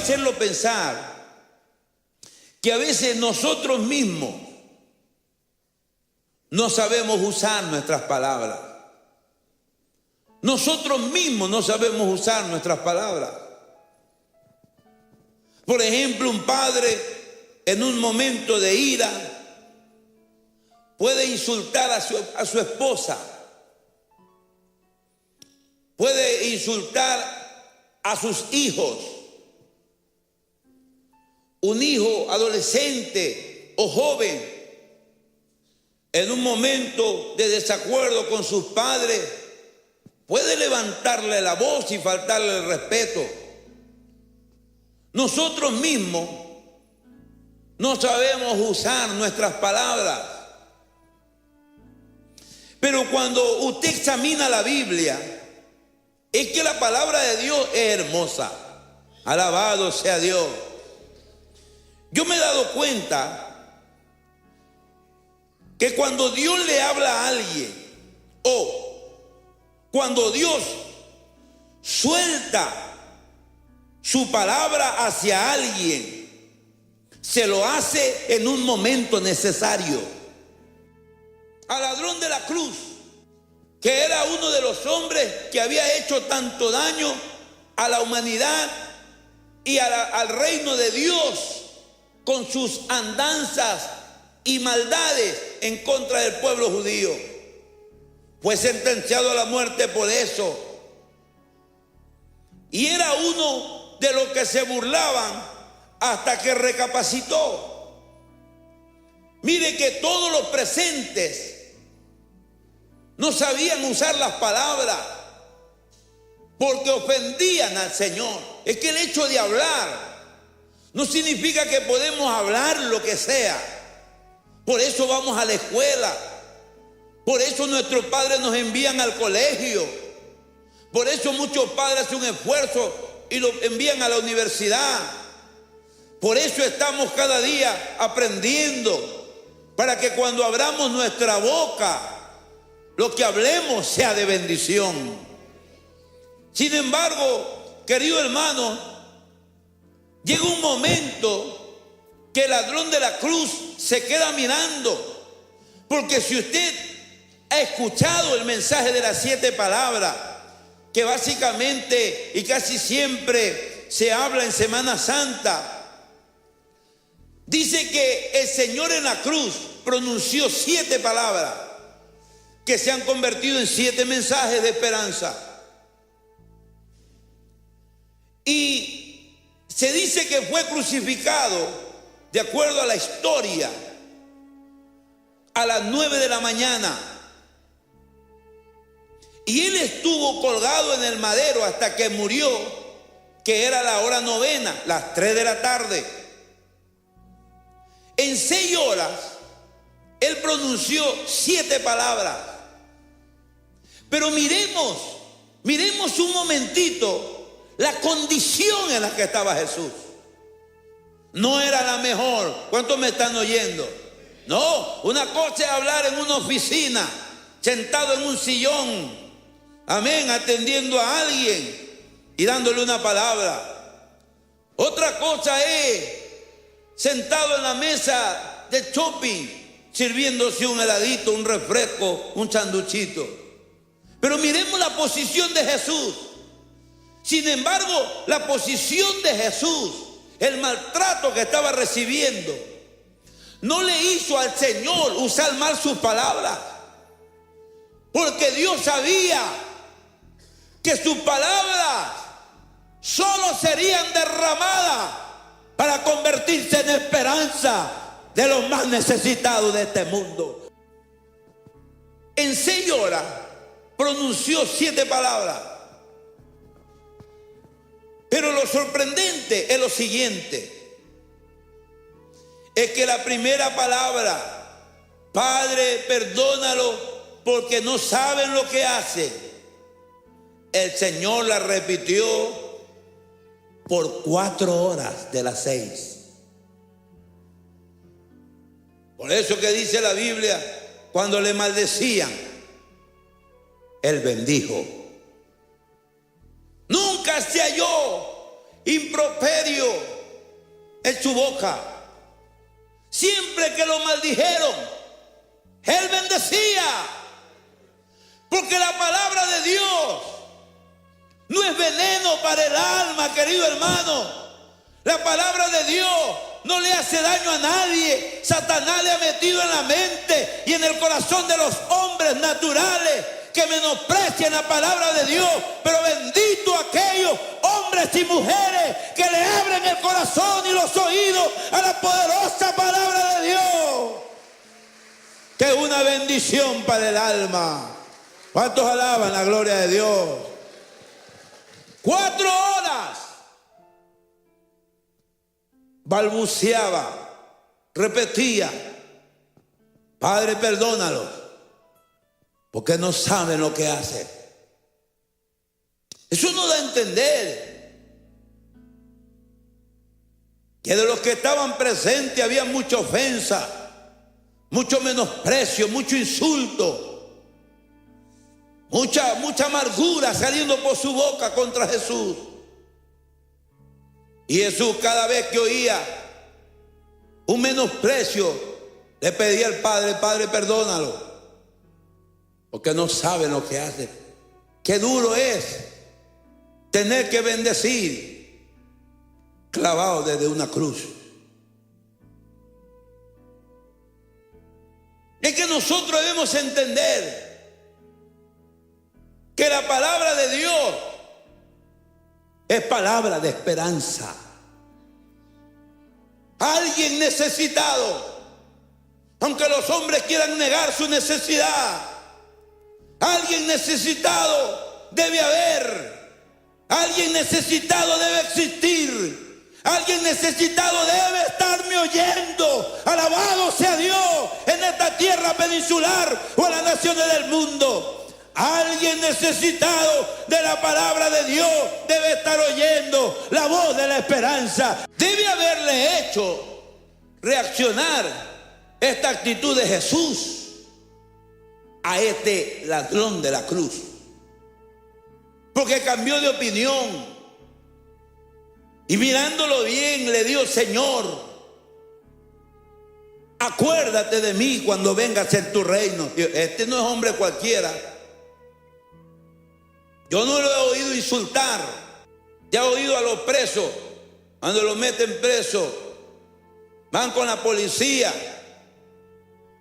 hacerlo pensar que a veces nosotros mismos no sabemos usar nuestras palabras. Nosotros mismos no sabemos usar nuestras palabras. Por ejemplo, un padre en un momento de ira puede insultar a su esposa, puede insultar a sus hijos. Un hijo adolescente o joven en un momento de desacuerdo con sus padres puede levantarle la voz y faltarle el respeto. Nosotros mismos no sabemos usar nuestras palabras. Pero cuando usted examina la Biblia, es que la palabra de Dios es hermosa. Alabado sea Dios. Yo me he dado cuenta que cuando Dios le habla a alguien o cuando Dios suelta su palabra hacia alguien, se lo hace en un momento necesario. Al ladrón de la cruz, que era uno de los hombres que había hecho tanto daño a la humanidad y al reino de Dios con sus andanzas y maldades en contra del pueblo judío, fue sentenciado a la muerte por eso. Y era uno de los que se burlaban hasta que recapacitó. Mire que todos los presentes no sabían usar las palabras porque ofendían al Señor. Es que el hecho de hablar no significa que podemos hablar lo que sea. Por eso vamos a la escuela. Por eso nuestros padres nos envían al colegio. Por eso muchos padres hacen un esfuerzo y lo envían a la universidad. Por eso estamos cada día aprendiendo, para que cuando abramos nuestra boca, lo que hablemos sea de bendición. Sin embargo, querido hermano, llega un momento que el ladrón de la cruz se queda mirando, porque si usted ha escuchado el mensaje de las 7 palabras, que básicamente y casi siempre se habla en Semana Santa, dice que el Señor en la cruz pronunció 7 palabras que se han convertido en 7 mensajes de esperanza. Y se dice que fue crucificado, de acuerdo a la historia, a las 9 de la mañana. Y él estuvo colgado en el madero hasta que murió, que era la hora novena, las 3 de la tarde. En 6 horas, él pronunció 7 palabras. Pero miremos un momentito la condición en la que estaba Jesús. No era la mejor. ¿Cuántos me están oyendo? No, una cosa es hablar en una oficina, sentado en un sillón, amén, atendiendo a alguien y dándole una palabra. Otra cosa es sentado en la mesa de shopping, sirviéndose un heladito, un refresco, un sanduchito. Pero miremos la posición de Jesús. Sin embargo, la posición de Jesús, el maltrato que estaba recibiendo, no le hizo al Señor usar mal sus palabras, porque Dios sabía que sus palabras solo serían derramadas para convertirse en esperanza de los más necesitados de este mundo. En 6 horas pronunció 7 palabras. Pero lo sorprendente es lo siguiente: es que la primera palabra, Padre, perdónalo porque no saben lo que hacen, el Señor la repitió por 4 horas de las 6. Por eso que dice la Biblia, cuando le maldecían, Él bendijo. Nunca se halló improperio en su boca. Siempre que lo maldijeron, él bendecía. Porque la palabra de Dios no es veneno para el alma, querido hermano. La palabra de Dios no le hace daño a nadie. Satanás le ha metido en la mente y en el corazón de los hombres naturales que menosprecian la palabra de Dios. Pero bendito aquellos hombres y mujeres que le abren el corazón y los oídos a la poderosa palabra de Dios, que es una bendición para el alma. ¿Cuántos alaban la gloria de Dios? 4 horas balbuceaba, repetía: Padre, perdónalos, porque no saben lo que hacen. Eso nos da a entender que de los que estaban presentes había mucha ofensa, mucho menosprecio, mucho insulto, mucha amargura saliendo por su boca contra Jesús. Y Jesús, cada vez que oía un menosprecio, le pedía al Padre: Padre, perdónalo, porque no saben lo que hacen. Qué duro es tener que bendecir clavado desde una cruz. Es que nosotros debemos entender que la palabra de Dios es palabra de esperanza. Alguien necesitado, aunque los hombres quieran negar su necesidad, alguien necesitado debe haber, alguien necesitado debe existir, alguien necesitado debe estarme oyendo. Alabado sea Dios en esta tierra peninsular o en las naciones del mundo. Alguien necesitado de la palabra de Dios debe estar oyendo la voz de la esperanza. Debe haberle hecho reaccionar esta actitud de Jesús a este ladrón de la cruz, porque cambió de opinión y mirándolo bien le dijo: Señor, acuérdate de mí cuando vengas en tu reino. Este no es hombre cualquiera. Yo no lo he oído insultar. Ya he oído a los presos, cuando los meten presos, van con la policía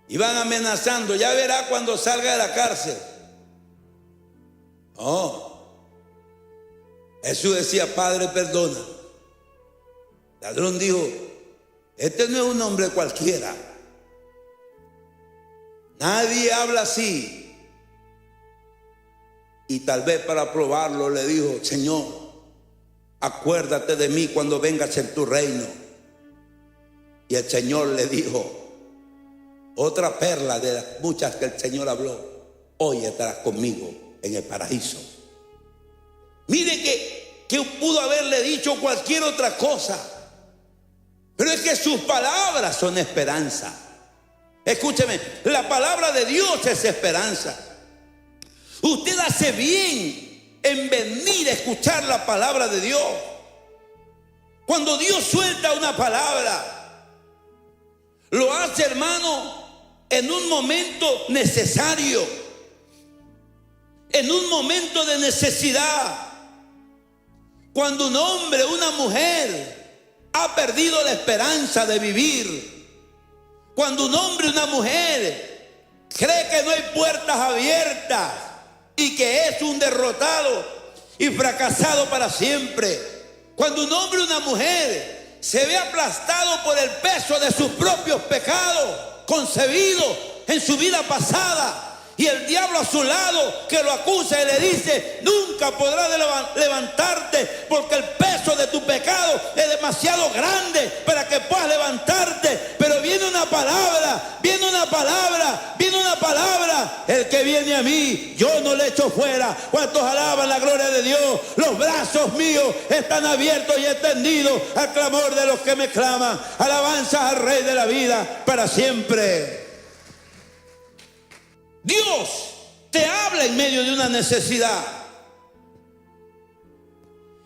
y van amenazando. Ya verá cuando salga de la cárcel. Oh, Jesús decía: Padre, perdona. El ladrón dijo: este no es un hombre cualquiera. Nadie habla así. Y tal vez para probarlo le dijo: Señor, acuérdate de mí cuando vengas en tu reino. Y el Señor le dijo otra perla de las muchas que el Señor habló: hoy estarás conmigo en el paraíso. Mire que pudo haberle dicho cualquier otra cosa, pero es que sus palabras son esperanza. Escúcheme, la palabra de Dios es esperanza. Usted hace bien en venir a escuchar la palabra de Dios. Cuando Dios suelta una palabra, lo hace, hermano, en un momento necesario, en un momento de necesidad. Cuando un hombre, una mujer ha perdido la esperanza de vivir, cuando un hombre, una mujer cree que no hay puertas abiertas y que es un derrotado y fracasado para siempre. Cuando un hombre o una mujer se ve aplastado por el peso de sus propios pecados concebidos en su vida pasada, y el diablo a su lado que lo acusa y le dice: nunca podrás levantarte porque el peso de tu pecado es demasiado grande para que puedas levantarte. Pero viene una palabra, viene una palabra, viene una palabra: el que viene a mí, yo no le echo fuera. ¿Cuántos alaban la gloria de Dios? Los brazos míos están abiertos y extendidos al clamor de los que me claman. Alabanzas al Rey de la vida para siempre. Dios te habla en medio de una necesidad.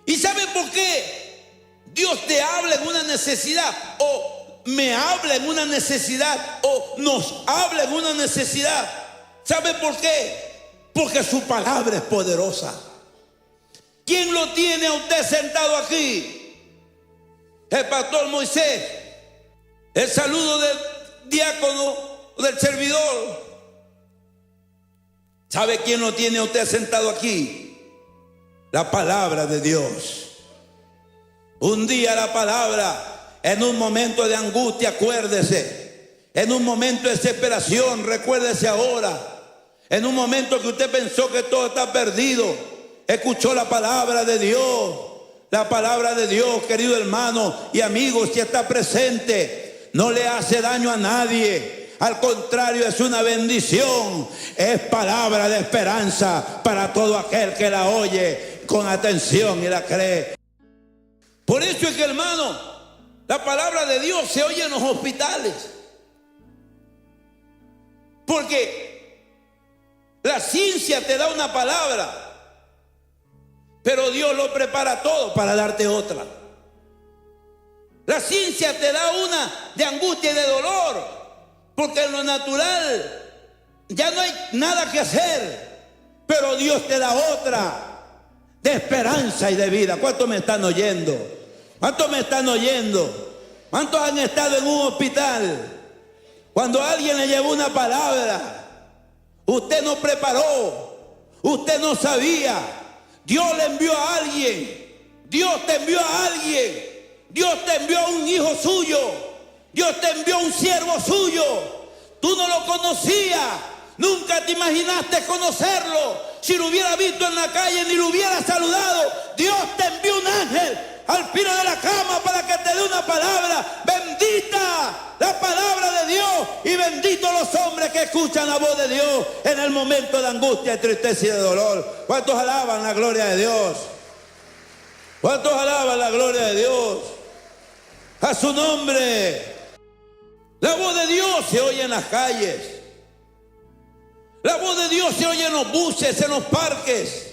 ¿Y sabe por qué? Dios te habla en una necesidad, o me habla en una necesidad, o nos habla en una necesidad. ¿Sabe por qué? Porque su palabra es poderosa. ¿Quién lo tiene a usted sentado aquí? El pastor Moisés. El saludo del diácono, del servidor. ¿Sabe quién lo tiene a usted sentado aquí? La palabra de Dios. Un día la palabra, en un momento de angustia, acuérdese. En un momento de desesperación, recuérdese ahora. En un momento que usted pensó que todo está perdido, escuchó la palabra de Dios. La palabra de Dios, querido hermano y amigo, si está presente, no le hace daño a nadie. Al contrario, es una bendición. Es palabra de esperanza para todo aquel que la oye con atención y la cree. Por eso es que, hermano, la palabra de Dios se oye en los hospitales. Porque la ciencia te da una palabra, pero Dios lo prepara todo para darte otra. La ciencia te da una de angustia y de dolor, porque en lo natural ya no hay nada que hacer, pero Dios te da otra de esperanza y de vida. ¿Cuántos me están oyendo? ¿Cuántos me están oyendo? ¿Cuántos han estado en un hospital? Cuando alguien le llevó una palabra, usted no preparó, usted no sabía. Dios le envió a alguien. Dios te envió a alguien. Dios te envió a un hijo suyo. Dios te envió a un siervo suyo. Tú no lo conocías. Nunca te imaginaste conocerlo. Si lo hubiera visto en la calle ni lo hubiera saludado. Dios te envió un ángel al pie de la cama para que te dé una palabra. Bendita la palabra de Dios y benditos los hombres que escuchan la voz de Dios en el momento de angustia, de tristeza y de dolor. ¿Cuántos alaban la gloria de Dios? ¿Cuántos alaban la gloria de Dios? A su nombre. La voz de Dios se oye en las calles. La voz de Dios se oye en los buses, en los parques,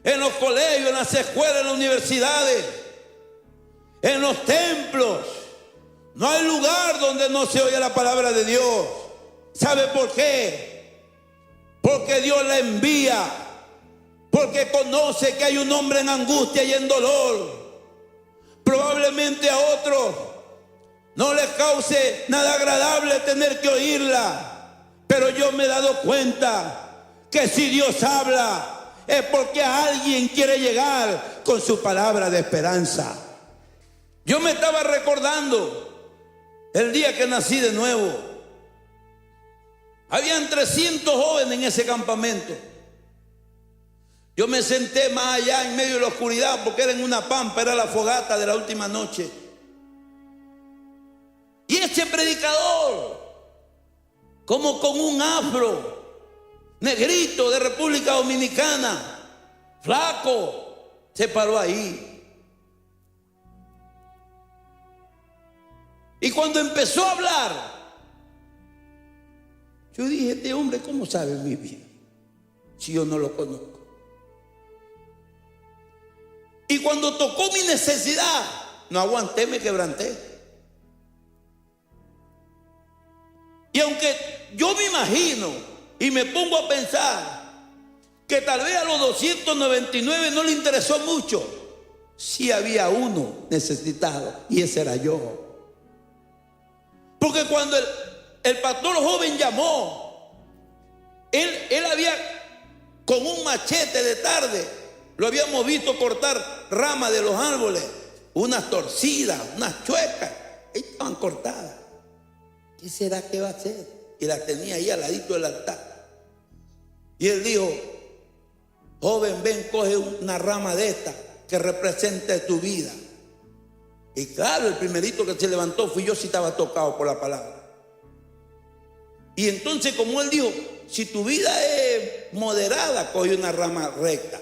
en los colegios, en las escuelas, en las universidades, en los templos. No hay lugar donde no se oye la palabra de Dios. ¿Sabe por qué? Porque Dios la envía. Porque conoce que hay un hombre en angustia y en dolor. Probablemente a otros no les cause nada agradable tener que oírla. Pero yo me he dado cuenta que si Dios habla es porque a alguien quiere llegar con su palabra de esperanza. Yo me estaba recordando el día que nací de nuevo. Habían 300 jóvenes en ese campamento. Yo me senté más allá en medio de la oscuridad porque era en una pampa, era la fogata de la última noche. Y ese predicador, como con un afro, negrito de República Dominicana, flaco, se paró ahí. Y cuando empezó a hablar, yo dije, este hombre, ¿cómo sabe mi vida? Si yo no lo conozco. Y cuando tocó mi necesidad, no aguanté, me quebranté. Y aunque yo me imagino y me pongo a pensar que tal vez a los 299 no le interesó mucho, sí había uno necesitado y ese era yo. Porque cuando el pastor joven llamó, él había con un machete de tarde, lo habíamos visto cortar ramas de los árboles, unas torcidas, unas chuecas, ahí estaban cortadas. ¿Qué será que va a hacer? Y las tenía ahí al ladito del altar. Y él dijo, joven, ven, coge una rama de esta que represente tu vida. Y claro, el primerito que se levantó fui yo, si estaba tocado por la palabra. Y entonces, como él dijo, si tu vida es moderada, coge una rama recta.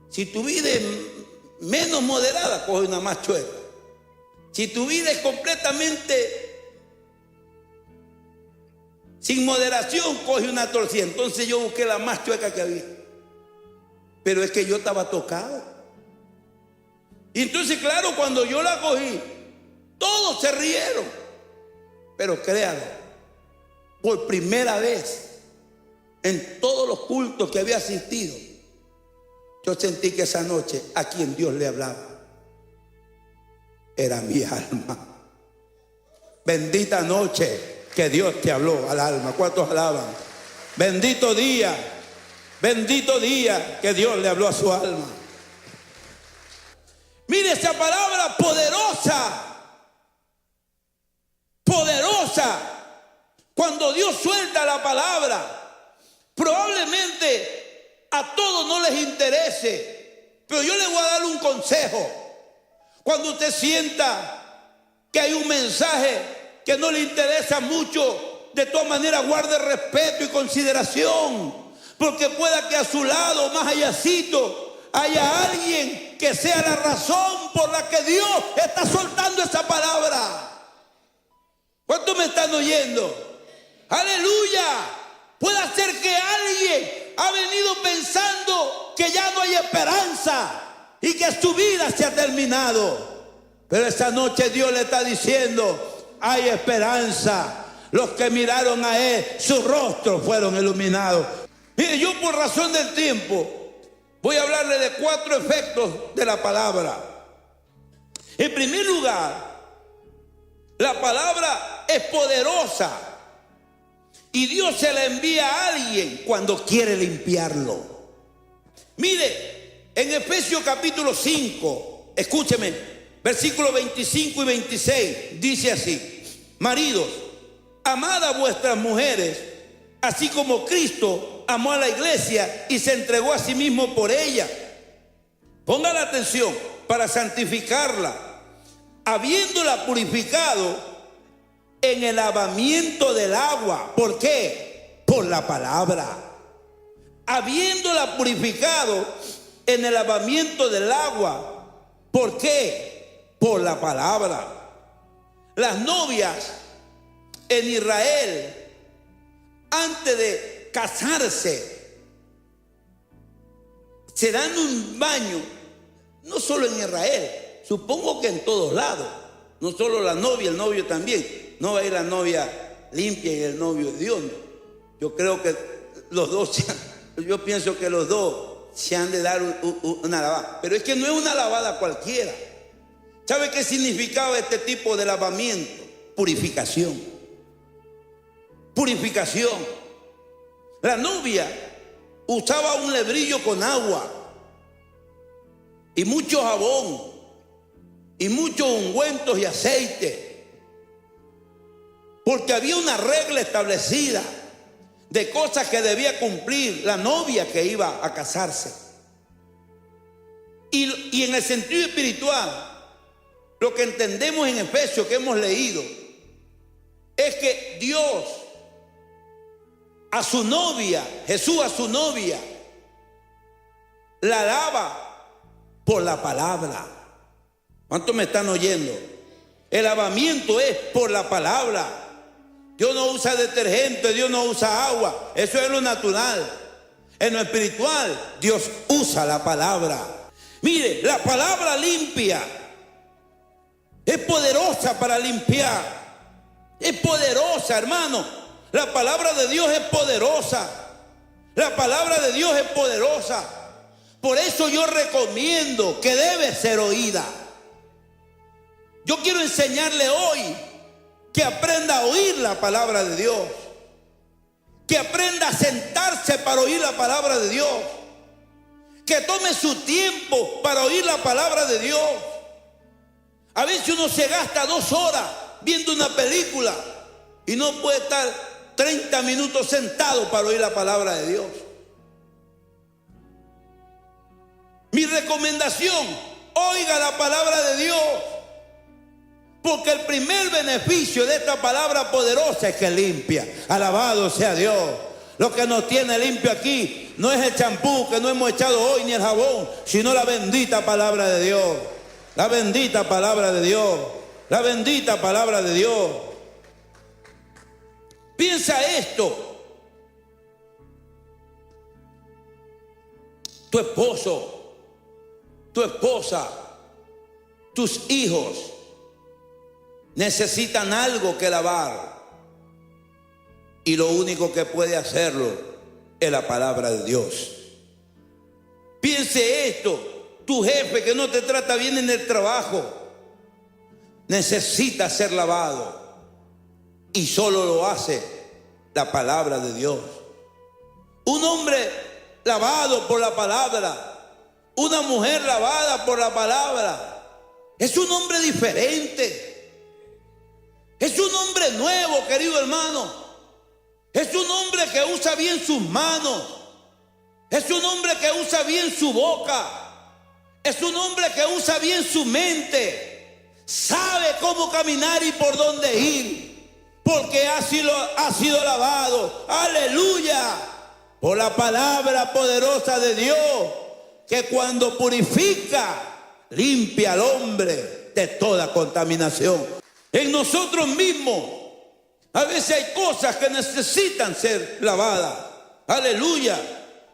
Si tu vida es menos moderada, coge una más chueca. Si tu vida es completamente sin moderación, coge una torcida. Entonces yo busqué la más chueca que había. Pero es que yo estaba tocado. Y entonces, claro, cuando yo la cogí, todos se rieron. Pero créanlo, por primera vez en todos los cultos que había asistido, yo sentí que esa noche a quien Dios le hablaba era mi alma. Bendita noche que Dios te habló al alma. ¿Cuántos alaban? Bendito día que Dios le habló a su alma. Mire esa palabra poderosa. Poderosa. Cuando Dios suelta la palabra, probablemente a todos no les interese, pero yo le voy a dar un consejo. Cuando usted sienta que hay un mensaje que no le interesa mucho, de todas maneras guarde respeto y consideración, porque pueda que a su lado, más allácito, haya alguien que sea la razón por la que Dios está soltando esa palabra. ¿Cuántos me están oyendo? ¡Aleluya! Puede ser que alguien ha venido pensando que ya no hay esperanza y que su vida se ha terminado. Pero esta noche Dios le está diciendo, hay esperanza. Los que miraron a Él, sus rostros fueron iluminados. Mire, yo por razón del tiempo voy a hablarle de 4 efectos de la palabra. En primer lugar, la palabra es poderosa y Dios se la envía a alguien cuando quiere limpiarlo. Mire, en Efesios capítulo 5, escúcheme, versículos 25 y 26, dice así: maridos, amad a vuestras mujeres, así como Cristo amó a la iglesia y se entregó a sí mismo por ella. Pongan atención, para santificarla, habiéndola purificado en el lavamiento del agua. ¿Por qué? Por la palabra. Habiéndola purificado en el lavamiento del agua. ¿Por qué? Por la palabra. Las novias en Israel, antes de casarse, se dan un baño, no solo en Israel, supongo que en todos lados, no solo la novia, el novio también. No va a ir la novia limpia y el novio hediondo. Yo creo que los dos, yo pienso que los dos se han de dar una lavada. Pero es que no es una lavada cualquiera. ¿Sabe qué significaba este tipo de lavamiento? Purificación. Purificación. La novia usaba un lebrillo con agua y mucho jabón y muchos ungüentos y aceite, porque había una regla establecida de cosas que debía cumplir la novia que iba a casarse. Y en el sentido espiritual, lo que entendemos en Efesios que hemos leído es que Dios a su novia, Jesús a su novia, la lava por la palabra. ¿Cuántos me están oyendo? El lavamiento es por la palabra. Dios no usa detergente, Dios no usa agua. Eso es lo natural. En lo espiritual, Dios usa la palabra. Mire, la palabra limpia. Es poderosa para limpiar. Es poderosa, hermano. La palabra de Dios es poderosa. La palabra de Dios es poderosa. Por eso yo recomiendo que debe ser oída. Yo quiero enseñarle hoy que aprenda a oír la palabra de Dios. Que aprenda a sentarse para oír la palabra de Dios. Que tome su tiempo para oír la palabra de Dios. A veces uno se gasta 2 horas viendo una película y no puede estar 30 minutos sentado para oír la palabra de Dios. Mi recomendación, oiga la palabra de Dios. Porque el primer beneficio de esta palabra poderosa es que limpia. Alabado sea Dios. Lo que nos tiene limpio aquí no es el champú que no hemos echado hoy ni el jabón, sino la bendita palabra de Dios. La bendita palabra de Dios. La bendita palabra de Dios. Piensa esto. Tu esposo, tu esposa tus hijos necesitan algo que lavar. Y lo único que puede hacerlo es la palabra de Dios. Piense esto: tu jefe que no te trata bien en el trabajo necesita ser lavado, y solo lo hace la palabra de Dios. Un hombre lavado por la palabra, una mujer lavada por la palabra, es un hombre diferente, es un hombre nuevo, querido hermano. Es un hombre que usa bien sus manos, es un hombre que usa bien su boca, es un hombre que usa bien su mente, sabe cómo caminar y por dónde ir, porque ha sido lavado, aleluya, por la palabra poderosa de Dios, que cuando purifica, limpia al hombre de toda contaminación. En nosotros mismos a veces hay cosas que necesitan ser lavadas, aleluya,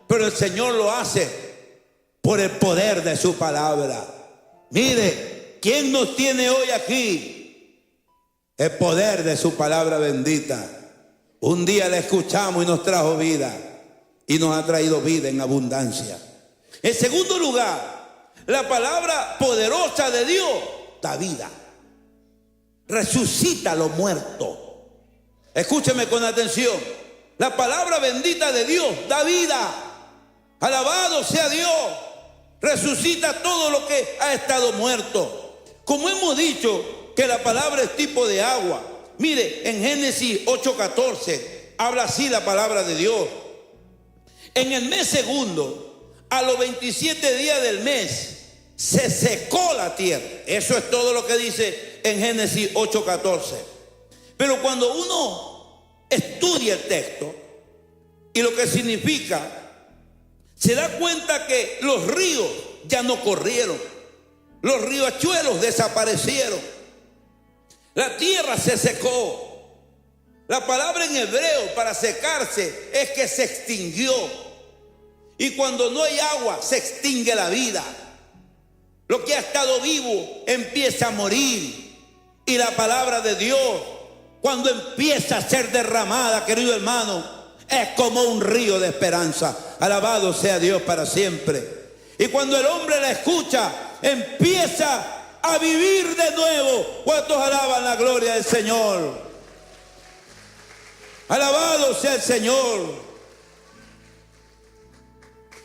pero el Señor lo hace por el poder de su palabra. Mire, ¿quién nos tiene hoy aquí? El poder de su palabra bendita. Un día la escuchamos y nos trajo vida, y nos ha traído vida en abundancia. En segundo lugar, la palabra poderosa de Dios da vida, resucita a los muertos. Escúcheme con atención: la palabra bendita de Dios da vida, alabado sea Dios, resucita todo lo que ha estado muerto. Como hemos dicho que la palabra es tipo de agua, mire, en Génesis 8:14 habla así la palabra de Dios: en el mes segundo, a los 27 días del mes, se secó la tierra. Eso es todo lo que dice en Génesis 8:14. Pero cuando uno estudia el texto y lo que significa, se da cuenta que los ríos ya no corrieron, los riachuelos desaparecieron, la tierra se secó. La palabra en hebreo para secarse es que se extinguió, y cuando no hay agua se extingue la vida. Lo que ha estado vivo empieza a morir, y la palabra de Dios, cuando empieza a ser derramada, querido hermano, es como un río de esperanza. Alabado sea Dios para siempre. Y cuando el hombre la escucha, empieza a vivir de nuevo. ¿Cuántos alaban la gloria del Señor? Alabado sea el Señor.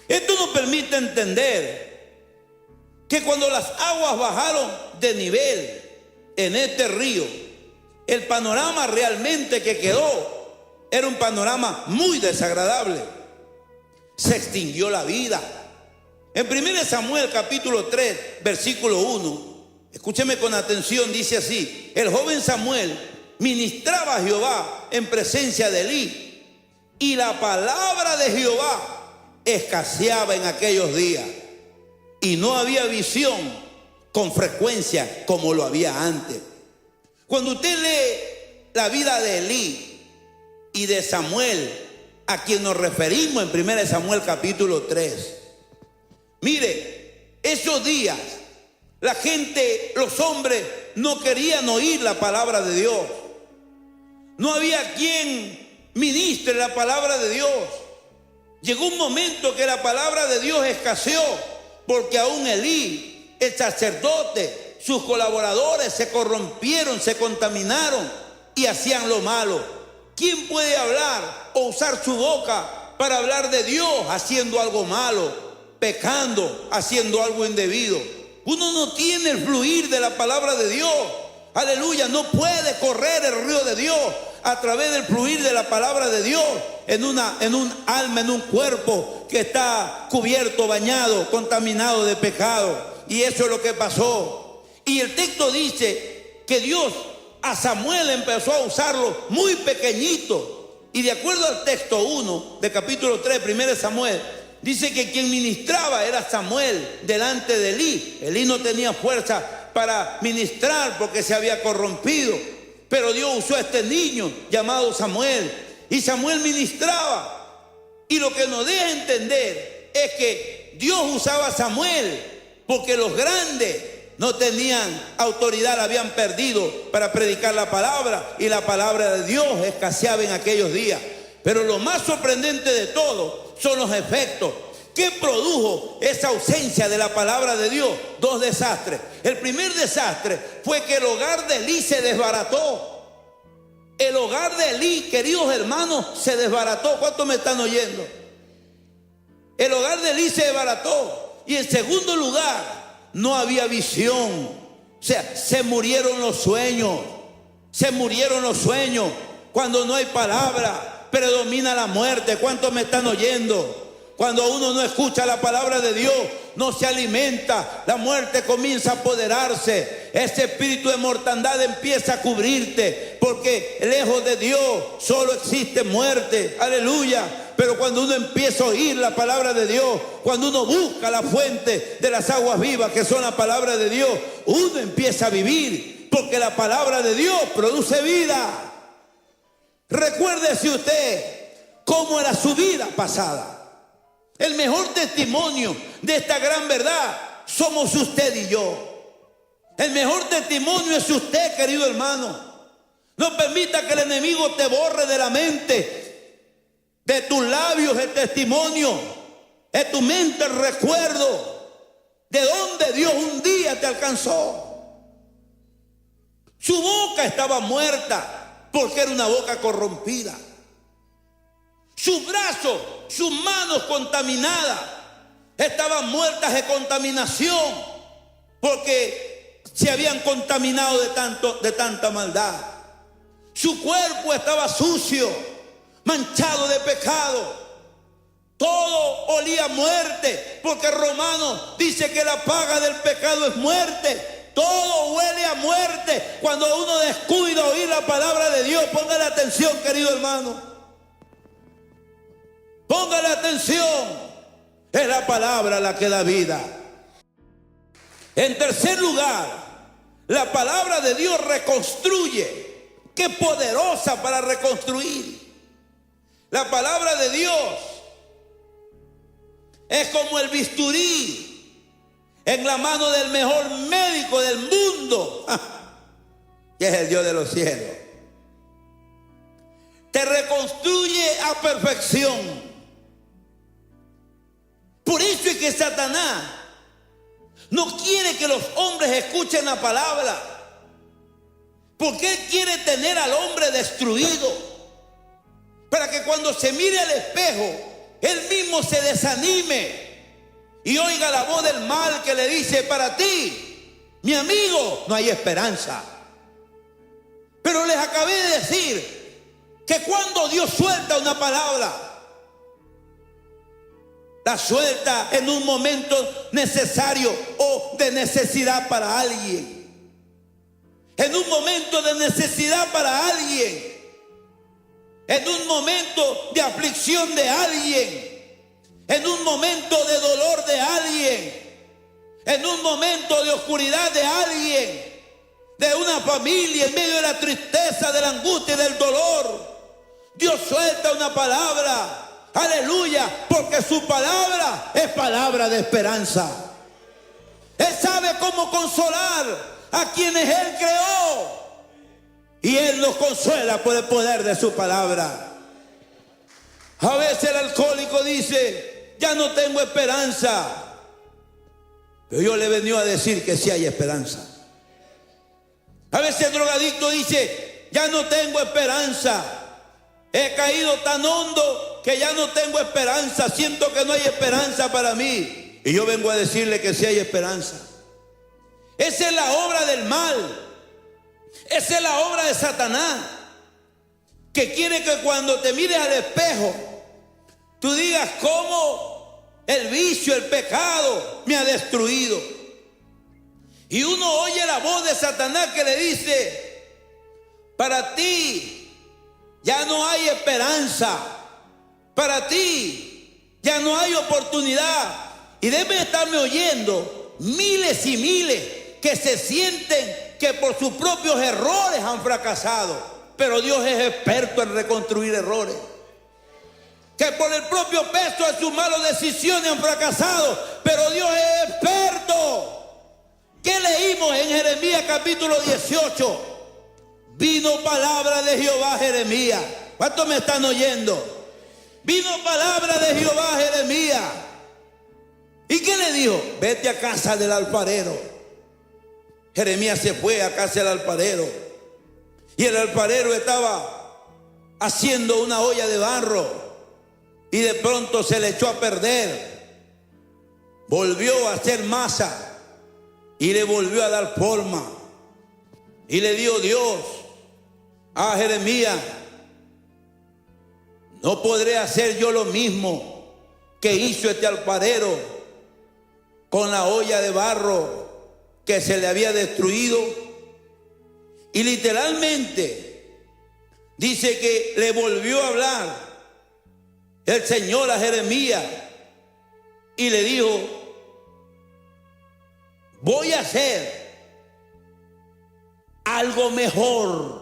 Esto nos permite entender que cuando las aguas bajaron de nivel en este río, el panorama realmente que quedó era un panorama muy desagradable. Se extinguió la vida. En 1 Samuel capítulo 3 versículo 1, escúcheme con atención, dice así: el joven Samuel ministraba a Jehová en presencia de Elí, y la palabra de Jehová escaseaba en aquellos días, y no había visión con frecuencia como lo había antes. Cuando usted lee la vida de Elí y de Samuel, a quien nos referimos en 1 Samuel capítulo 3, mire, esos días la gente, los hombres, no querían oír la palabra de Dios. No había quien ministre la palabra de Dios. Llegó un momento que la palabra de Dios escaseó, porque aún Elí, el sacerdote, sus colaboradores se corrompieron, se contaminaron y hacían lo malo. ¿Quién puede hablar o usar su boca para hablar de Dios haciendo algo malo, pecando, haciendo algo indebido? Uno no tiene el fluir de la palabra de Dios. Aleluya, no puede correr el río de Dios a través del fluir de la palabra de Dios en un alma, en un cuerpo que está cubierto, bañado, contaminado de pecado. Y eso es lo que pasó. Y el texto dice que Dios a Samuel empezó a usarlo muy pequeñito. Y de acuerdo al texto 1 de capítulo 3, 1 Samuel, dice que quien ministraba era Samuel delante de Elí. Elí no tenía fuerza para ministrar porque se había corrompido, pero Dios usó a este niño llamado Samuel, y Samuel ministraba. Y lo que nos deja entender es que Dios usaba a Samuel porque los grandes no tenían autoridad, la habían perdido para predicar la palabra, y la palabra de Dios escaseaba en aquellos días. Pero lo más sorprendente de todo son los efectos. ¿Qué produjo esa ausencia de la palabra de Dios? Dos desastres. El primer desastre fue que el hogar de Elí se desbarató. El hogar de Elí, queridos hermanos, se desbarató. ¿Cuántos me están oyendo? El hogar de Elí se desbarató. Y en segundo lugar, no había visión. O sea, se murieron los sueños. Se murieron los sueños. Cuando no hay palabra, predomina la muerte. ¿Cuántos me están oyendo? Cuando uno no escucha la palabra de Dios, no se alimenta, la muerte comienza a apoderarse. Ese espíritu de mortandad empieza a cubrirte, porque lejos de Dios solo existe muerte. Aleluya. Pero cuando uno empieza a oír la palabra de Dios, cuando uno busca la fuente de las aguas vivas, que son la palabra de Dios, uno empieza a vivir, porque la palabra de Dios produce vida. Recuérdese usted cómo era su vida pasada. El mejor testimonio de esta gran verdad somos usted y yo. El mejor testimonio es usted, querido hermano. No permita que el enemigo te borre de la mente, de tus labios el testimonio, de tu mente el recuerdo de donde Dios un día te alcanzó. Su boca estaba muerta porque era una boca corrompida. Sus brazos, sus manos contaminadas, estaban muertas de contaminación, porque se habían contaminado de tanta maldad. Su cuerpo estaba sucio, manchado de pecado. Todo olía a muerte, porque Romanos dice que la paga del pecado es muerte. Todo huele a muerte cuando uno descuida oír la palabra de Dios. Póngale atención, querido hermano. Póngale atención, es la palabra la que da vida. En tercer lugar, la palabra de Dios reconstruye. Qué poderosa para reconstruir. La palabra de Dios es como el bisturí en la mano del mejor médico del mundo, que es el Dios de los cielos. Te reconstruye a perfección. Por eso es que Satanás no quiere que los hombres escuchen la palabra, porque él quiere tener al hombre destruido, para que cuando se mire al espejo, él mismo se desanime y oiga la voz del mal que le dice: para ti, mi amigo, no hay esperanza. Pero les acabé de decir que cuando Dios suelta una palabra, la suelta en un momento necesario o de necesidad para alguien. En un momento de necesidad para alguien. En un momento de aflicción de alguien. En un momento de dolor de alguien. En un momento de oscuridad de alguien. De una familia en medio de la tristeza, de la angustia y del dolor. Dios suelta una palabra. Aleluya, porque su palabra es palabra de esperanza. Él sabe cómo consolar a quienes Él creó, y Él nos consuela por el poder de su palabra. A veces el alcohólico dice: ya no tengo esperanza. Pero yo le he venido a decir que sí hay esperanza. A veces el drogadicto dice: ya no tengo esperanza. He caído tan hondo que ya no tengo esperanza. Siento que no hay esperanza para mí. Y yo vengo a decirle que sí hay esperanza. Esa es la obra del mal. Esa es la obra de Satanás, que quiere que cuando te mires al espejo, tú digas: cómo el vicio, el pecado me ha destruido. Y uno oye la voz de Satanás que le dice: para ti ya no hay esperanza. Para ti ya no hay oportunidad. Y deben estarme oyendo miles y miles que se sienten que por sus propios errores han fracasado. Pero Dios es experto en reconstruir errores. Que por el propio peso de sus malas decisiones han fracasado. Pero Dios es experto ¿Qué leímos en Jeremías capítulo 18? Vino palabra de Jehová a Jeremías. ¿Cuántos me están oyendo? Vino palabra de Jehová a Jeremías. ¿Y qué le dijo? Vete a casa del alfarero. Jeremías se fue a casa del alfarero. Y el alfarero estaba haciendo una olla de barro. Y de pronto se le echó a perder. Volvió a hacer masa. Y le volvió a dar forma. Y le dio Dios a Jeremías: no podré hacer yo lo mismo que hizo este alfarero con la olla de barro que se le había destruido. Y literalmente dice que le volvió a hablar el Señor a Jeremías y le dijo: voy a hacer algo mejor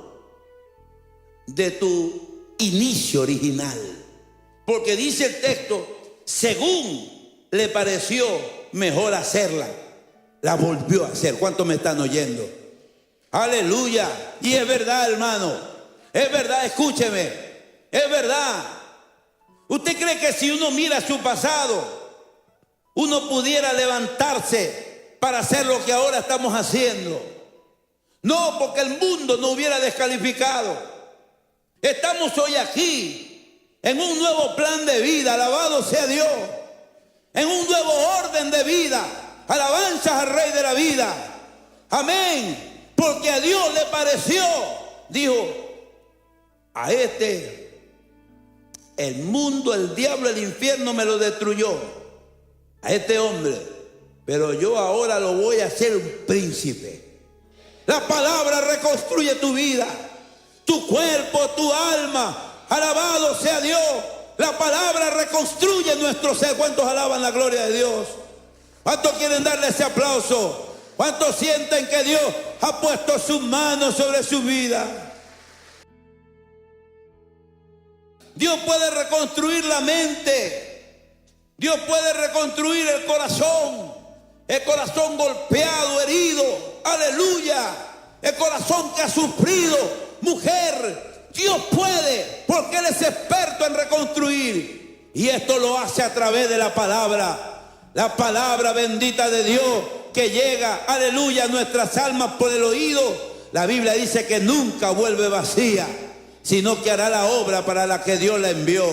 de tu inicio original. Porque dice el texto, según le pareció mejor hacerla, la volvió a hacer. ¿Cuántos me están oyendo? Aleluya. Y es verdad, hermano, es verdad, escúcheme, es verdad. ¿Usted cree que si uno mira su pasado, uno pudiera levantarse para hacer lo que ahora estamos haciendo? No, porque el mundo no hubiera descalificado. Estamos hoy aquí en un nuevo plan de vida, alabado sea Dios, en un nuevo orden de vida, alabanzas al Rey de la vida, amén, porque a Dios le pareció, dijo, a este, el mundo, el diablo, el infierno me lo destruyó, a este hombre, pero yo ahora lo voy a hacer un príncipe. La palabra reconstruye tu vida, tu cuerpo, tu alma. Alabado sea Dios. La palabra reconstruye nuestro ser. ¿Cuántos alaban la gloria de Dios? ¿Cuántos quieren darle ese aplauso? ¿Cuántos sienten que Dios ha puesto sus manos sobre su vida? Dios puede reconstruir la mente. Dios puede reconstruir el corazón golpeado, herido, aleluya, el corazón que ha sufrido. Mujer, Dios puede, porque Él es experto en reconstruir, y esto lo hace a través de la palabra bendita de Dios, que llega, aleluya, a nuestras almas por el oído. La Biblia dice que nunca vuelve vacía, sino que hará la obra para la que Dios la envió.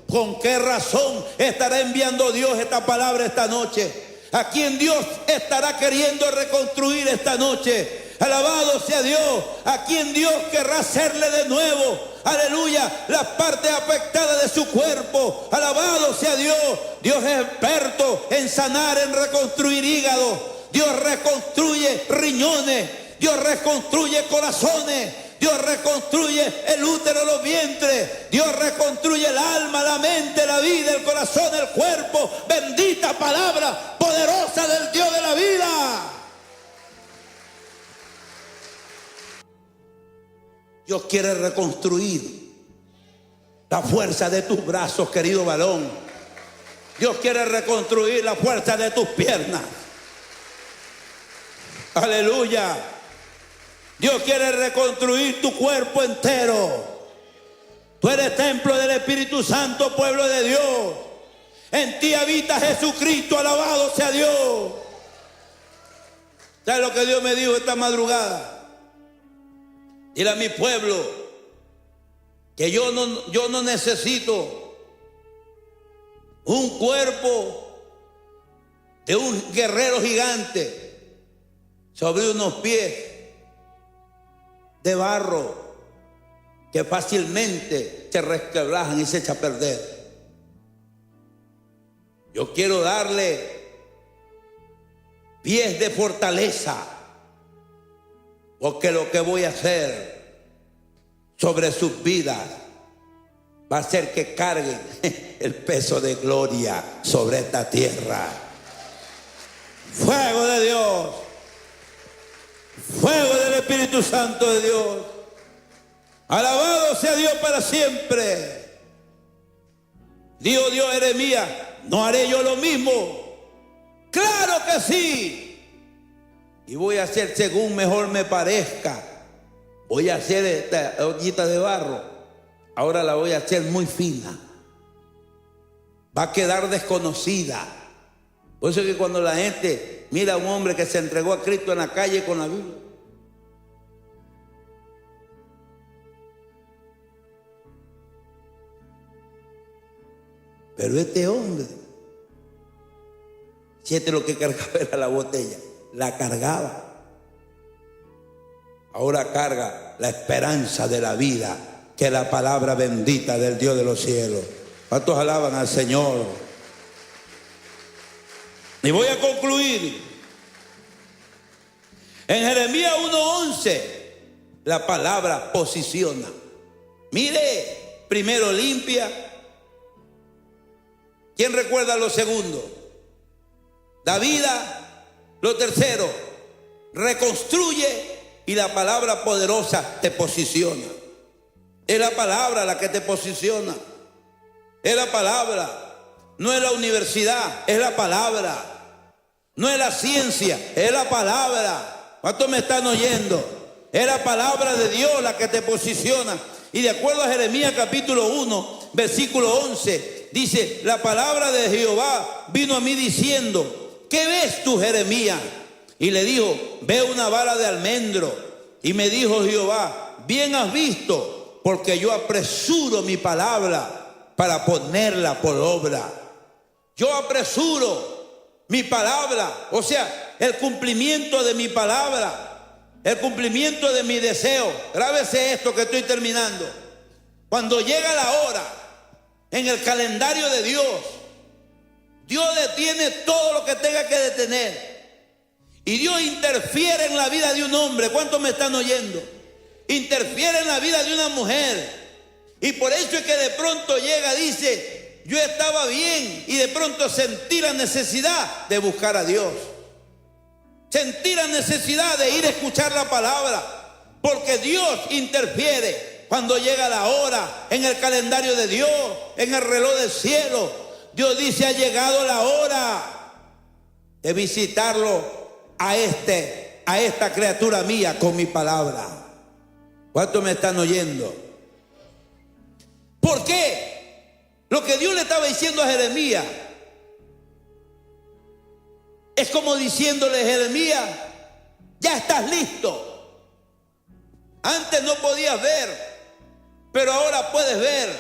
¿Con qué razón estará enviando Dios esta palabra esta noche? ¿A quién Dios estará queriendo reconstruir esta noche? Alabado sea Dios. ¿A quién Dios querrá hacerle de nuevo, aleluya, las partes afectadas de su cuerpo? Alabado sea Dios. Dios es experto en sanar, en reconstruir hígado. Dios reconstruye riñones. Dios reconstruye corazones. Dios reconstruye el útero, los vientres. Dios reconstruye el alma, la mente, la vida, el corazón, el cuerpo. Bendita palabra poderosa del Dios de la vida. Dios quiere reconstruir la fuerza de tus brazos, querido varón. Dios quiere reconstruir la fuerza de tus piernas. Aleluya. Dios quiere reconstruir tu cuerpo entero. Tú eres templo del Espíritu Santo, pueblo de Dios. En ti habita Jesucristo, alabado sea Dios. ¿Sabes lo que Dios me dijo esta madrugada? Dile a mi pueblo que yo no necesito un cuerpo de un guerrero gigante sobre unos pies de barro que fácilmente se resquebrajan y se echa a perder. Yo quiero darle pies de fortaleza, porque lo que voy a hacer sobre sus vidas va a ser que carguen el peso de gloria sobre esta tierra. Fuego de Dios. Fuego del Espíritu Santo de Dios. Alabado sea Dios para siempre. Dijo Dios a Jeremías: ¿no haré yo lo mismo? Claro que sí. y voy a hacer según mejor me parezca. Voy a hacer esta ollita de barro, ahora la voy a hacer muy fina. Va a quedar desconocida. Por eso es que cuando la gente mira a un hombre que se entregó a Cristo en la calle con la Biblia, pero este hombre, si este lo que cargaba era la botella, la cargaba. Ahora carga la esperanza de la vida, que es la palabra bendita del Dios de los cielos. ¿Cuántos alaban al Señor? Y voy a concluir. En Jeremías 1:11, la palabra posiciona. Mire, primero limpia. ¿Quién recuerda lo segundo? Da vida. Lo tercero, reconstruye. Y la palabra poderosa te posiciona. Es la palabra la que te posiciona. Es la palabra. No es la universidad, es la palabra. No es la ciencia, es la palabra. ¿Cuántos me están oyendo? Es la palabra de Dios la que te posiciona. Y de acuerdo a Jeremías capítulo 1, versículo 11, dice: la palabra de Jehová vino a mí diciendo: ¿qué ves tú, Jeremías? Y le dijo: veo una vara de almendro. Y me dijo Jehová: bien has visto, porque yo apresuro mi palabra para ponerla por obra. Yo apresuro mi palabra, o sea, el cumplimiento de mi palabra, el cumplimiento de mi deseo. Grábese esto que estoy terminando. Cuando llega la hora en el calendario de Dios, Dios detiene todo lo que tenga que detener. Y Dios interfiere en la vida de un hombre. ¿Cuántos me están oyendo? Interfiere en la vida de una mujer. Y por eso es que de pronto llega, dice: yo estaba bien, y de pronto sentí la necesidad de buscar a Dios. Sentí la necesidad de ir a escuchar la palabra. Porque Dios interfiere cuando llega la hora en el calendario de Dios, en el reloj del cielo. Dios dice: ha llegado la hora de visitarlo a esta criatura mía con mi palabra. ¿Cuántos me están oyendo? ¿Por qué? Lo que Dios le estaba diciendo a Jeremías es como diciéndole: Jeremías, ya estás listo. Antes no podías ver, pero ahora puedes ver.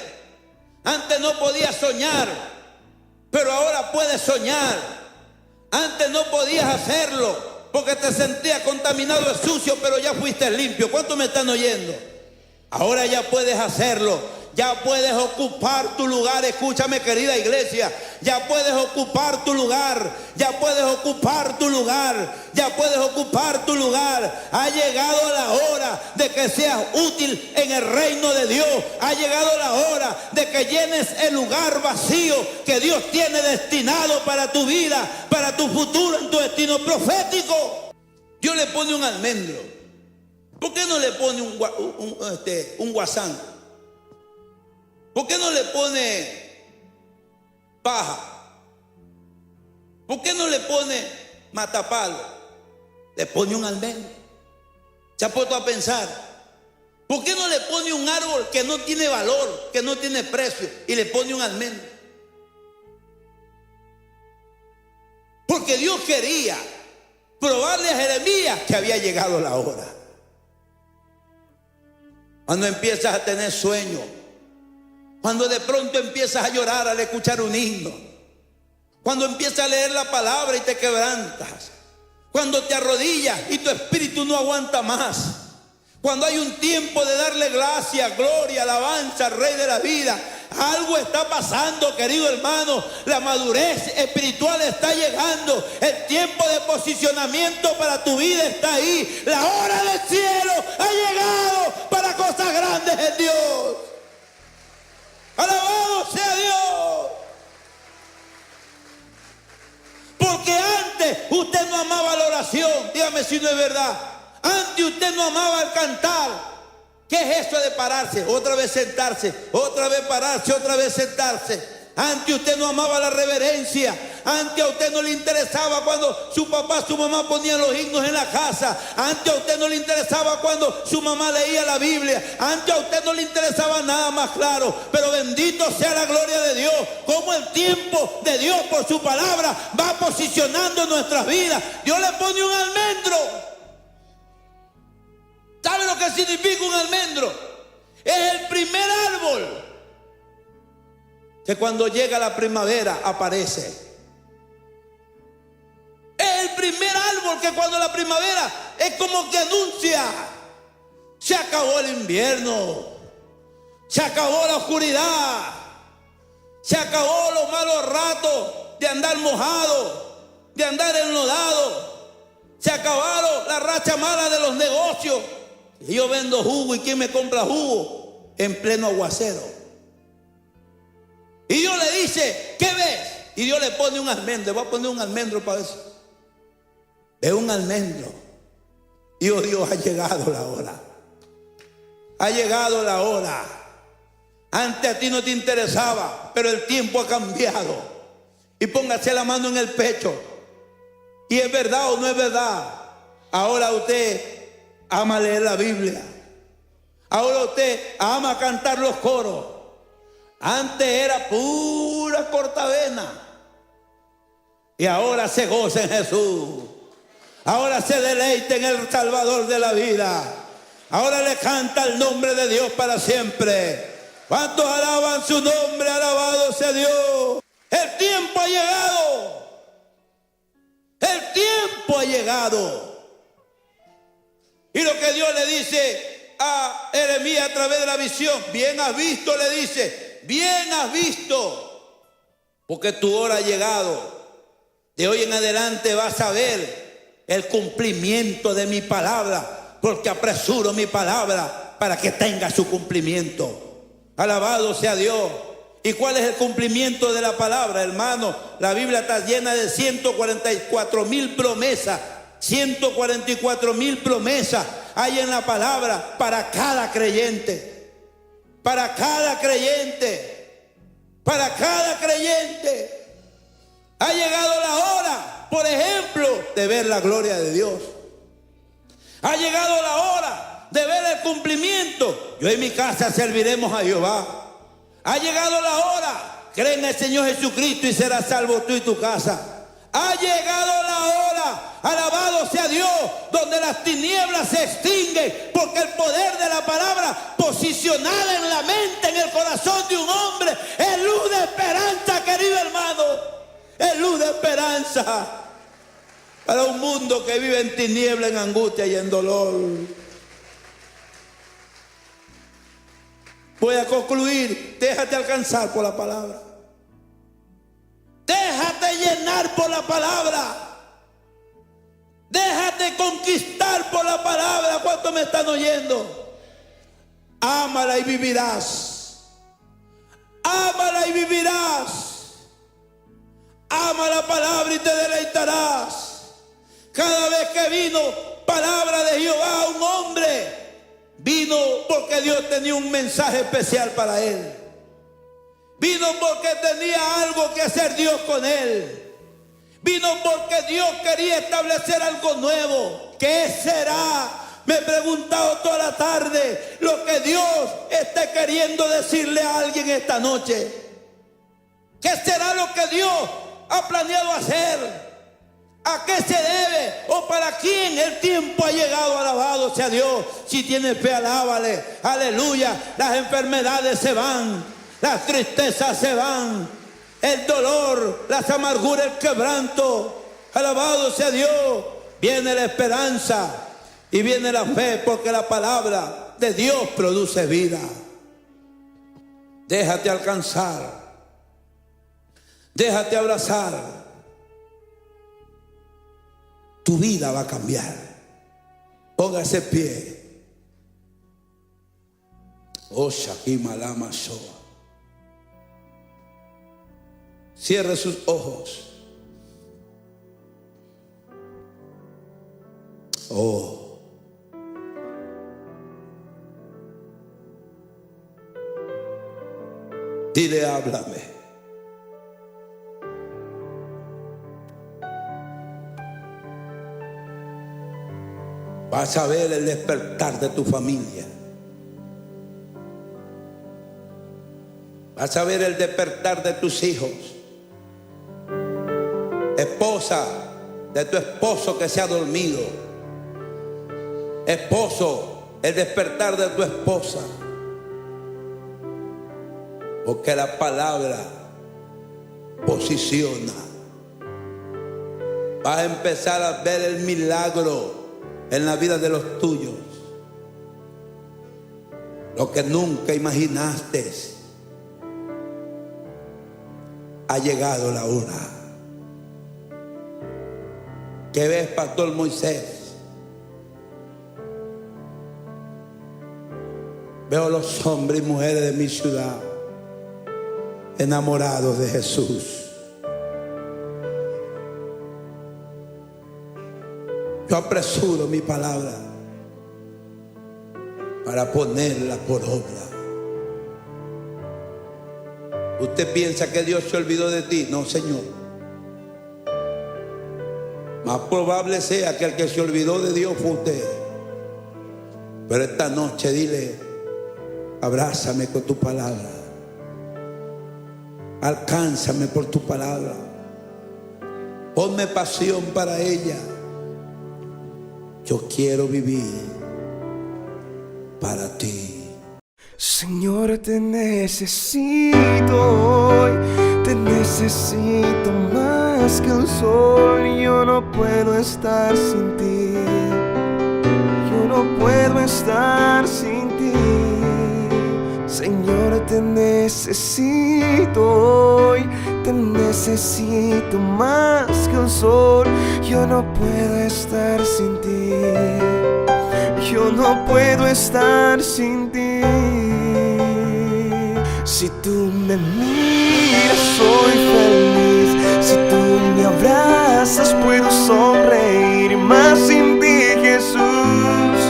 Antes no podías soñar, pero ahora puedes soñar. Antes no podías hacerlo porque te sentías contaminado, sucio, pero ya fuiste limpio. ¿Cuántos me están oyendo? Ahora ya puedes hacerlo. Ya puedes ocupar tu lugar. Escúchame, querida iglesia. Ya puedes ocupar tu lugar. Ya puedes ocupar tu lugar. Ya puedes ocupar tu lugar. Ha llegado la hora de que seas útil en el reino de Dios. Ha llegado la hora de que llenes el lugar vacío que Dios tiene destinado para tu vida, para tu futuro, en tu destino profético. Dios le pone un almendro. ¿Por qué no le pone un guasán? ¿Por qué no le pone paja? ¿Por qué no le pone matapalo? Le pone un almendro. ¿Se ha puesto a pensar? ¿Por qué no le pone un árbol que no tiene valor, que no tiene precio, y le pone un almendro? Porque Dios quería probarle a Jeremías que había llegado la hora. Cuando empiezas a tener sueño, cuando de pronto empiezas a llorar al escuchar un himno, cuando empiezas a leer la palabra y te quebrantas, cuando te arrodillas y tu espíritu no aguanta más, cuando hay un tiempo de darle gracia, gloria, alabanza al Rey de la vida, algo está pasando, querido hermano. La madurez espiritual está llegando. El tiempo de posicionamiento para tu vida está ahí. La hora del cielo ha llegado para cosas grandes en Dios. Alabado sea Dios. Porque antes usted no amaba la oración. Dígame si no es verdad. Antes usted no amaba el cantar. ¿Qué es eso de pararse? Otra vez sentarse, otra vez pararse, otra vez sentarse. Antes usted no amaba la reverencia. Antes a usted no le interesaba cuando su papá, su mamá ponían los himnos en la casa. Antes a usted no le interesaba cuando su mamá leía la Biblia. Antes a usted no le interesaba nada más claro. Pero bendito sea la gloria de Dios. Como el tiempo de Dios por su palabra va posicionando nuestras vidas. Dios le pone un almendro. ¿Sabe lo que significa un almendro? Es el primer árbol que cuando llega la primavera aparece. Es el primer árbol que cuando la primavera es como que anuncia: se acabó el invierno, se acabó la oscuridad, se acabó los malos ratos de andar mojado, de andar enlodado, se acabaron las rachas malas de los negocios. Y yo vendo jugo, ¿y quién me compra jugo? En pleno aguacero. Y Dios le dice: ¿qué ves? Y Dios le pone un almendro. Voy a poner un almendro para eso. Es un almendro. Y oh Dios, ha llegado la hora. Ha llegado la hora. Antes a ti no te interesaba, pero el tiempo ha cambiado. Y póngase la mano en el pecho. ¿Y es verdad o no es verdad? Ahora usted ama leer la Biblia. Ahora usted ama cantar los coros. Antes era pura cortavena. Y ahora se goza en Jesús. Ahora se deleita en el Salvador de la vida. Ahora le canta el nombre de Dios para siempre. ¿Cuántos alaban su nombre? Alabado sea Dios. El tiempo ha llegado. El tiempo ha llegado. Y lo que Dios le dice a Jeremías a través de la visión: bien has visto, le dice, bien has visto, porque tu hora ha llegado. De hoy en adelante vas a ver el cumplimiento de mi palabra, porque apresuro mi palabra para que tenga su cumplimiento. Alabado sea Dios. ¿Y cuál es el cumplimiento de la palabra, hermano? La Biblia está llena de 144,000 promesas. 144,000 promesas hay en la palabra para cada creyente. Para cada creyente. Para cada creyente. Ha llegado la hora, por ejemplo, de ver la gloria de Dios. Ha llegado la hora de ver el cumplimiento. Yo en mi casa serviremos a Jehová. Ha llegado la hora. Cree en el Señor Jesucristo y serás salvo tú y tu casa. Ha llegado la hora, alabado sea Dios, donde las tinieblas se extinguen, porque el poder de la palabra posicionada en la mente, en el corazón de un hombre, es luz de esperanza, querido hermano. Es luz de esperanza para un mundo que vive en tinieblas, en angustia y en dolor. Voy a concluir. Déjate alcanzar por la palabra. Déjate llenar por la palabra. Déjate conquistar por la palabra. ¿Cuántos me están oyendo? Ámala y vivirás. Ámala y vivirás. Ama la palabra y te deleitarás. Cada vez que vino palabra de Jehová a un hombre, vino porque Dios tenía un mensaje especial para él. Vino porque tenía algo que hacer Dios con él. Vino porque Dios quería establecer algo nuevo. ¿Qué será? Me he preguntado toda la tarde lo que Dios esté queriendo decirle a alguien esta noche. ¿Qué será lo que Dios ha planeado hacer? ¿A qué se debe? ¿O para quién el tiempo ha llegado? Alabado sea Dios. Si tienes fe, alábale. Aleluya. Las enfermedades se van. Las tristezas se van. El dolor, las amarguras, el quebranto. Alabado sea Dios. Viene la esperanza y viene la fe, porque la palabra de Dios produce vida. Déjate alcanzar. Déjate abrazar. Tu vida va a cambiar. Póngase pie. Oh, Shakima Lama Shoah. Cierre sus ojos. Oh. Dile, háblame. Vas a ver el despertar de tu familia. Vas a ver el despertar de tus hijos. Esposa, de tu esposo que se ha dormido. Esposo, el despertar de tu esposa. Porque la palabra posiciona. Vas a empezar a ver el milagro en la vida de los tuyos. Lo que nunca imaginaste. Ha llegado la hora. ¿Qué ves, Pastor Moisés? Veo los hombres y mujeres de mi ciudad enamorados de Jesús. Yo apresuro mi palabra para ponerla por obra. ¿Usted piensa que Dios se olvidó de ti? No, Señor. Más probable sea que el que se olvidó de Dios fue usted. Pero esta noche dile: abrázame con tu palabra. Alcánzame por tu palabra. Ponme pasión para ella. Yo quiero vivir para ti. Señor, te necesito hoy, te necesito más que el sol. Yo no puedo estar sin ti, yo no puedo estar sin ti. Señor, te necesito hoy, te necesito más que el sol. Yo no puedo estar sin ti, yo no puedo estar sin ti. Si tú me miras soy feliz, si tú me abrazas puedo sonreír, más sin ti, Jesús,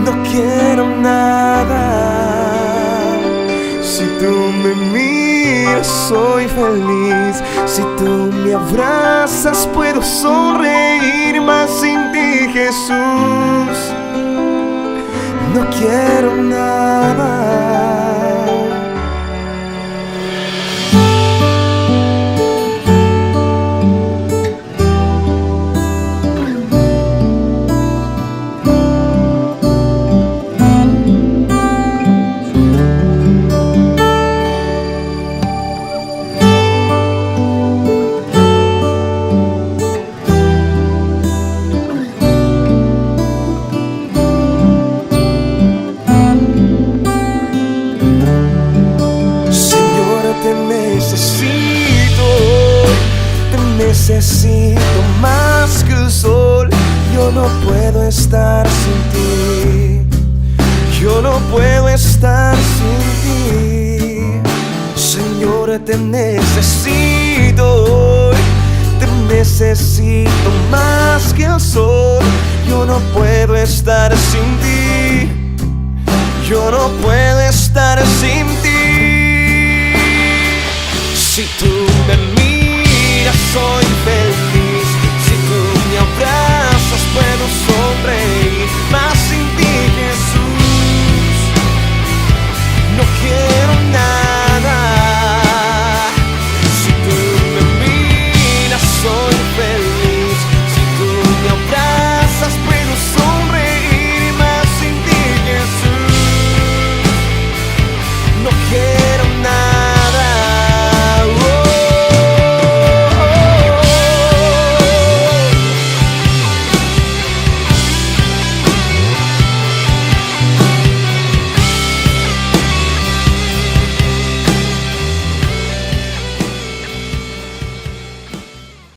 no quiero nada. Si tú me miras soy feliz, si tú me abrazas puedo sonreír, más sin ti, Jesús, no quiero nada. Necesito más que el sol. Yo no puedo estar sin ti, yo no puedo estar sin ti. Señor, te necesito hoy, te necesito más que el sol. Yo no puedo estar sin ti, yo no puedo estar sin ti. Si tú